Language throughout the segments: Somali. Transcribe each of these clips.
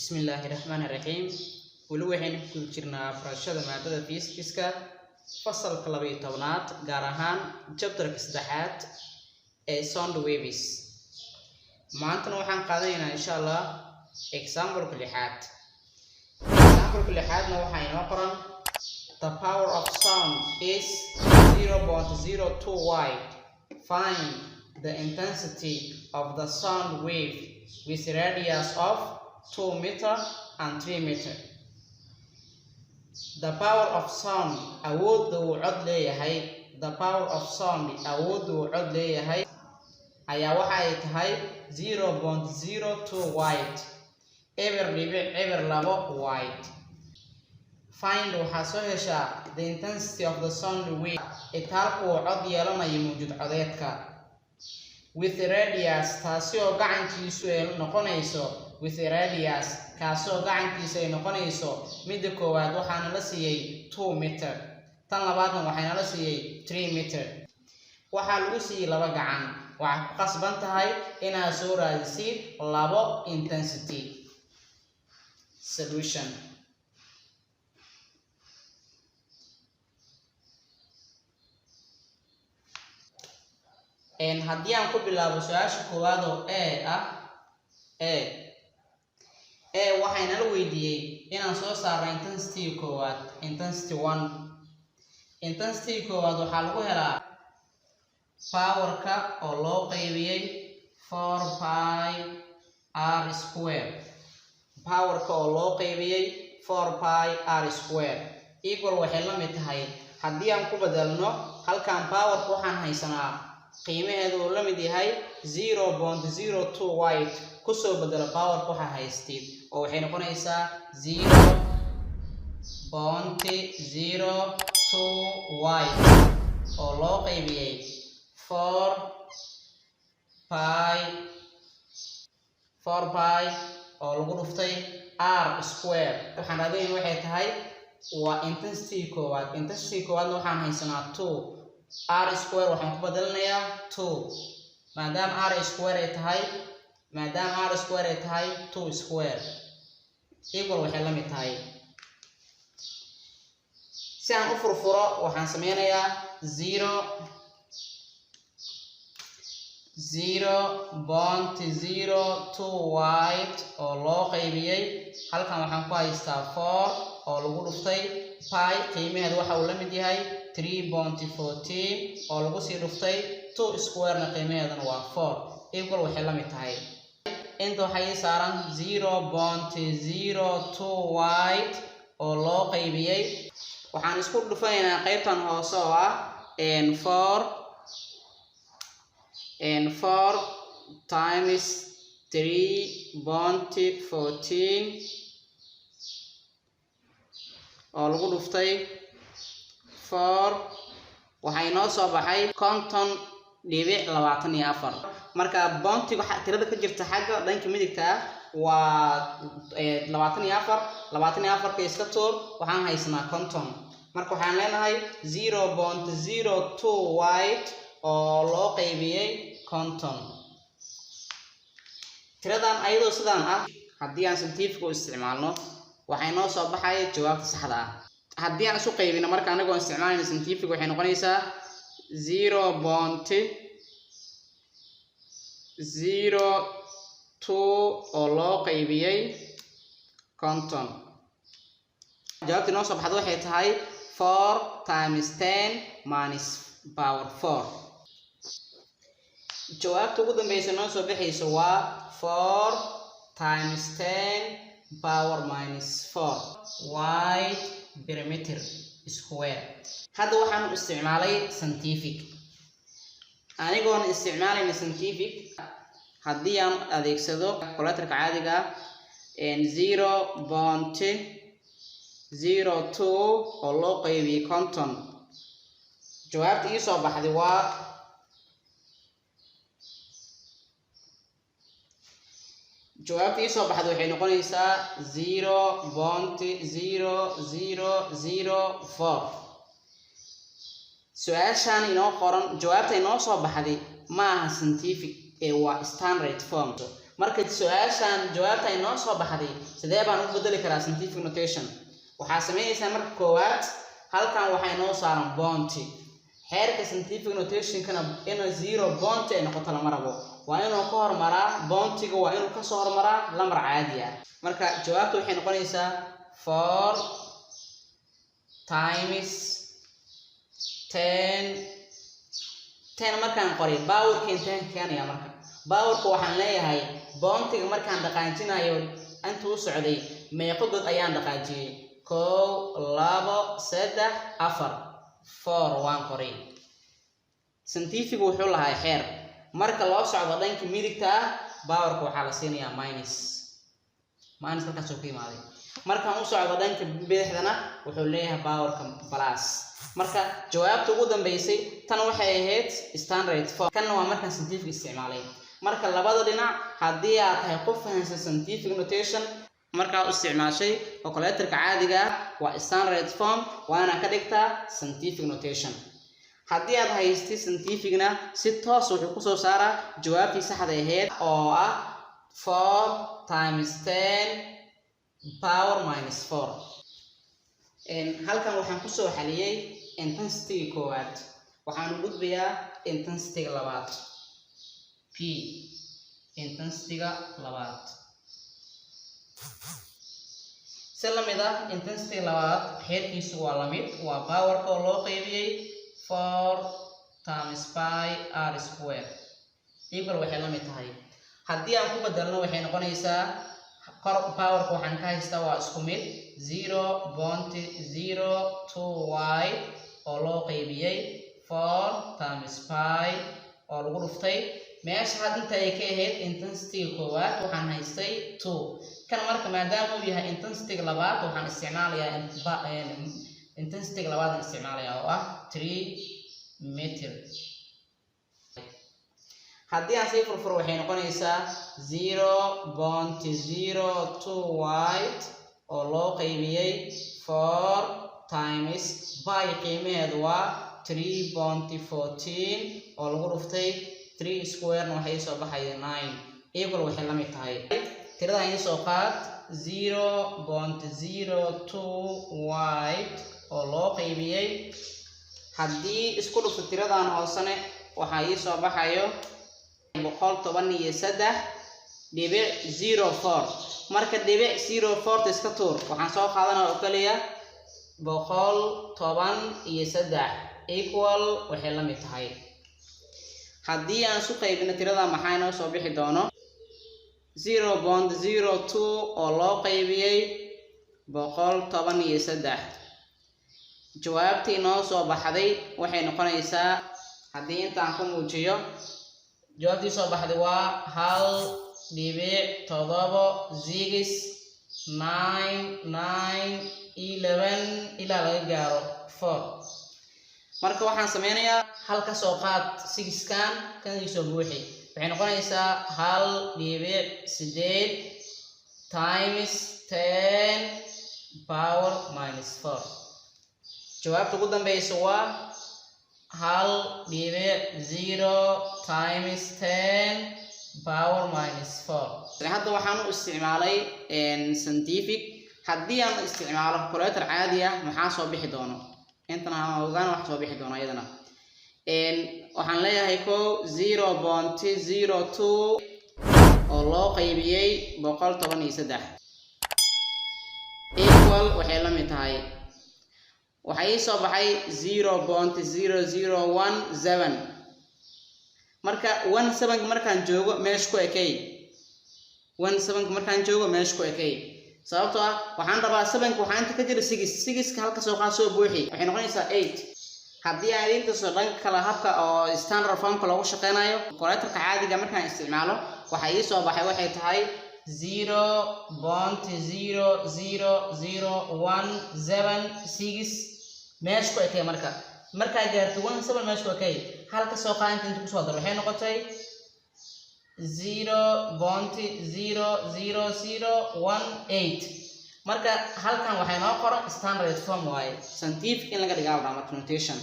Bismillahirrahmanirrahim. Weli waxaynu ku jirnaa barashada maadada physics-ka fasalka 12aad gaar ahaan chapter-ka 3aad ee sound waves. Maanta waxaan qaadanaynaa insha Allah example-ka 6aad. Example-ka 6aadna waxa inoo qoran the power of sound is 0.02 wide. Find the intensity of the sound wave with a radius of 2 meter and 3 meter. The power of sound awoodda uu cod leeyahay the power of sound awoodda uu cod leeyahay ayaa waxa ay tahay 0.02 wide eber 2 wide. Find waxaa soo heshaa the intensity of the sound wave itaalku uu cod yeelanayo mawjud codeedka with a radius taasi oo gacantiisu ay noqonayso with a radius kaasoo gacantiisa ay noqonayso midda koowaad waxaana la siiyay 2 meter tan labaadna waxaana la siiyay 3 meter waxaa lagu siiyay laba gacan waxaad ku qasban tahay inaad soo raadisid labo intensity. Solution. Haddii aan ku bilaabo su-aasha koowaad oo waxayna la weydiiyey inaan soo saarno intensity koowaad intensity 1. Intensity koowaad waxaa lagu helaa power-ka oo loo qaybiyey 4 pi r square. Power-ka oo loo qaybiyey 4 pi r square equal waxay la mid tahay haddii aan ku bedelno halkan power-ka waxaan haysanaa qiimaheedu uu la mid yahay 0.02 wide kusoo bedelo power-ka waxa haystid oo waxay noqonaysaa 0.02 wide oo loo qaybiyey 4 pi oo lagu dhuftay r square. waxaan raadinaynaa waxay tahay waa intensity koowaad. intensity koowaadna waxaan haysanaa 2 r square waxaan ku bedelanayaa 2 maadaama r square ay tahay 2 square equal waxay la mid tahay. si aan u furfuro waxaan sameynayaa 0.02 wide oo loo qaybiyey halkan waxaan ku haystaa 4 oo lagu dhuftay pi qiimaheedu waxa uu la mid yahay 3.14 oo lagu sii dhuftay 2 square na qiimaheeduna waa 4 equal waxay la mid tahay. inta waxay saaran 0.02 wide oo loo qaybiyey waxaan isku dhufanaynaa qaybtan hoose oo ah 4 times 3.14 oo lagu dhuftay 4 waxay noo soo baxay 50.24. marka bountiga tirada ka jirta xagga dhanka midigta waa 24 ka iska tuur waxaan haysanaa 50. marka waxaan leenahay 0.02 wide oo loo qaybiyey 50. tiradan ayadoo sidaan ah haddii aan scientific u isticmaalno waxay noo soo baxay jawaabta saxda ah. haddii aan isu qaybino marka anagoo isticmaalayno scientific waxay noqonaysaa 0.02 oo loo qaybiyey 50. jawaabta noo soo baxda waxay tahay 4 times 10 minus power 4. jawaabta ugu dambeysa noo soo baxaysa waa 4 times 10 power minus 4 wide per meter square. hadda waxaan u isticmaalay scientific. anigoon isticmaalayna scientific haddii aan adeegsado calculator-ka caadiga 0.02 oo loo qaybiyey 50 jawaabta ii soo baxday waa waxay noqonaysaa 0.0004. su-aashaan inoo qoran jawaabta inoo soo baxday ma aha scientific ee waa standard form. marka su'aashan jawaabta inoo soo baxday sidee baan u bedeli karaa scientific notation waxaa sameynaysaa marka koowaad halkan waxay noo saaran bounty xeerka scientific notation kana in zero bounty ay noqoto lama rabo waa inuu ka hormaraa bounty-ga waa inuu ka soo hormaraa lambar caadi ah marka jawaabtu waxay noqonaysaa 4 times 10 markaan qoray powerka intaan keenaya marka powerka waxaan leeyahay bounty-ga markaan dhaqaajinayo intuu socday meeqo god ayaan dhaqaajiyay 1 2 3 4 waan qoray scientific wuxuu lahaa xeer marka loo socdo dhanka midigta powerka waxaa la siinayaa minus halkaas oo ka imaaday markaan u socdo dhanka bidixdana wuxuu leeyahay powerka plus marka jawaabta ugu dambeysay tan waxay ahayd standard form kan waa markaan scientific isticmaalay marka labada dhinac haddii aad tahay qof fahansan scientific notation marka u isticmaashay calculatorka caadiga waa standard form waana ka dhigtaa scientific notation haddii aad haystay scientificna si toos wuxuu ku soo saaraa jawaabtii saxda ahayd oo ah 4 times 10 power minus 4 halkan waxaan ku soo xaliyay intensity koowaad waxaan u gudbayaa intensity labaad p intensity labaad سلمدا intensity labaad xeerkiisu waa la mid waa powerka oo loo qaybiyay 4 times pi r square equal waxay la mid tahay haddii aan ku bedelno waxay noqonaysaa powerka waxaan ka haystaa waa isku mid 0.02y oo loo qaybiyay 4 times pi oo lagu dhuftay meesha had inta ay ka ahayd intensity koowaad waxaan haystay 2 kan marka maadaama uu yahay intensity labaad waxaan isticmaalayaa intensity labaad isticmaalayaa oo ah 3 meter haddii aan sii furfuro waxay noqonaysaa 0.02y oo loo qaybiyay 4 times pi qiimaheedu waa 3.14 oo lagu dhuftay 3 square waxay soo baxay 9 equal waxay la mid tahay tirada ay soo qaad 0.02y oo loo qaybiyay haddii isku dhufto tiradan hoosane waxa ay soo baxayo 113.04 marka dhibic 04 iska tuur waxaan soo qaadanaa oo kaliya 113 equal waxay la mid tahay haddii aan isu qaybino tirada maxay noo soo bixi doono 0.02 oo loo qaybiyay 113 jawaabtii noo soo baxday waxay noqonaysaa haddii intaan ku muujiyo jawaabtii soo baxday waa 1.069911 ilaa laga gaaro 4 marka waxaan sameynayaa halka soo qaad 6 kan soo buuxi waxay noqonaysaa 1.8 times 10 power minus 4 jawaabta ugu dambeysa waa 1.0 times 10 power minus 4 hadda waxaan u isticmaalay scientific haddii aan isticmaalo calculator caadi ah maxaa soo bixi doono intan aan ogaan wax soo bixi doono iyadana waxaan leeyahay 0.02 oo loo qaybiyay 113 equal waxay la mid tahay waxay soo baxay 0.0017 marka 17 markaan joogo meesh ku ekay 17 markaan joogo meesh ku ekay sababtoo ah waxaan rabaa 7 waxaan inta ka jira 6 ka halka soo qaad soo buuxi waxay noqonaysaa 8 haddii aan idinka soo dhanka kala habka oo standard formka loogu shaqeynayo calculatorka caadiga markaan isticmaalo waxa ii soo baxay waxay tahay 0.00017 meesh ku ekay marka gaarto 17 meesh ku ekay halka soo qaadanta inta ku soo dar waxay noqotay 0.00018 marka halkan waxay noo qoran standard form waaye scientific in laga dhigaa marka notation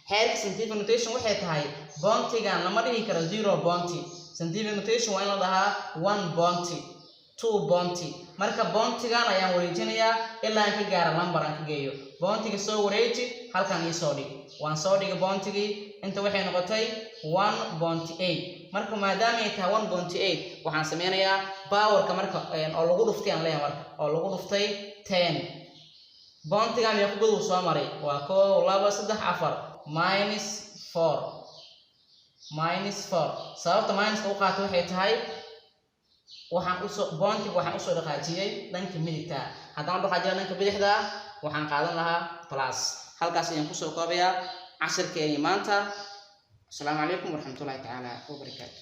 xeerka scientific notation waxay tahay bounty-gan lama dhigi karo 0 bounty scientific notation waa in la dhahaa 1 bounty 2 bounty marka bounty-gan ayaan wareejinayaa ilaa aan ka gaaro number aan ka geeyo bounty-ga soo wareeji halkan ii soo dhig waan soo dhigay bounty-gii inta waxay noqotay 1.8 marka maadaama ay tahay 1.8 waxaan sameynayaa power-ka marka oo lagu dhuftay aan leeyahay marka oo lagu dhuftay 10 bounty-ga meeqa godol soo maray waa 1 2 3 4 minus 4 sababta minus u qaato waxay tahay waxaan usoo dhaqaajiyay dhanka midigta haddaan dhaqaajiyo dhanka bidixda waxaan qaadan lahaa plus halkaas ayaan kusoo koobayaa casharkeeni maanta. Assalamu calaykum waraxmatullaahi tacaala wabarakaatu.